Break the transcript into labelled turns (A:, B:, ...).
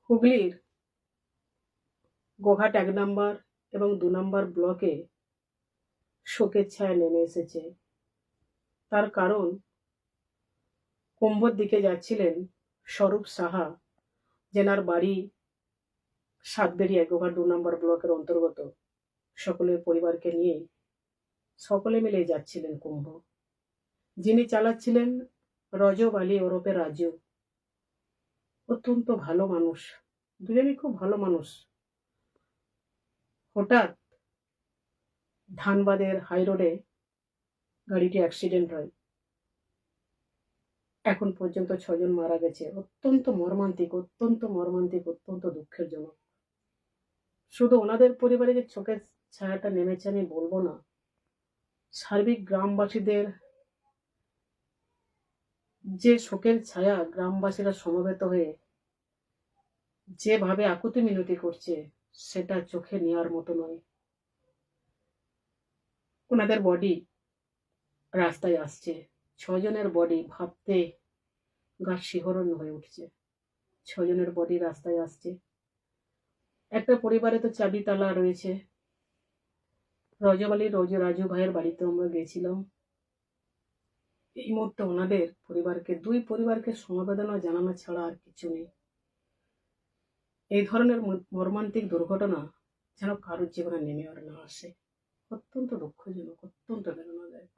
A: হুগলির গোঘাট ১ নম্বর এবং ২ নম্বর ব্লকে শোকের ছায়া নেমে এসেছে। তার কারণ, কুম্ভর দিকে যাচ্ছিলেন স্বরূপ সাহা, যেনার বাড়ি সাতবেরিয়া, গোঘাট ২ নম্বর ব্লকের অন্তর্গত। সকলের পরিবারকে নিয়ে সকলে মিলে যাচ্ছিলেন কুম্ভ। যিনি চালাচ্ছিলেন রজব আলী ওরফে রাজু। অত্যন্ত ভালো মানুষ, দুজনই খুব ভালো মানুষ। হঠাৎ ধানবাদের হাই রোডে গাড়িটি অ্যাক্সিডেন্ট হয়। এখন পর্যন্ত ৬ জন মারা গেছে। অত্যন্ত মর্মান্তিক, অত্যন্ত মর্মান্তিক, অত্যন্ত দুঃখের জনক। শুধু ওনাদের পরিবারে যে চোখের ছায়াটা নেমেছে আমি বলবো না, সার্বিক গ্রামবাসীদের যে শোকের ছায়া, গ্রামবাসীরা সমবেত হয়ে যেভাবে আকুতি মিনতি করছে সেটা চোখে নেওয়ার মতো নয়। ওনাদের বডি রাস্তায় আসছে, ৬ জনের বডি, ভাবতে গা শিহরণ হয়ে উঠছে। ৬ জনের বডি রাস্তায় আসছে। একটা পরিবারে তো চাবি তালা রয়েছে। রজব আলী রাজু ভাইয়ের বাড়িতে আমরা গেছিলাম। এই মুহূর্তে ওনাদের পরিবারকে, দুই পরিবারকে সমবেদনা জানানো ছাড়া আর কিছু নেই। এই ধরনের মর্মান্তিক দুর্ঘটনা যেন কারোর জীবনে নেমে আর না আসে। অত্যন্ত দুঃখজনক, অত্যন্ত বেদনাদায়ক।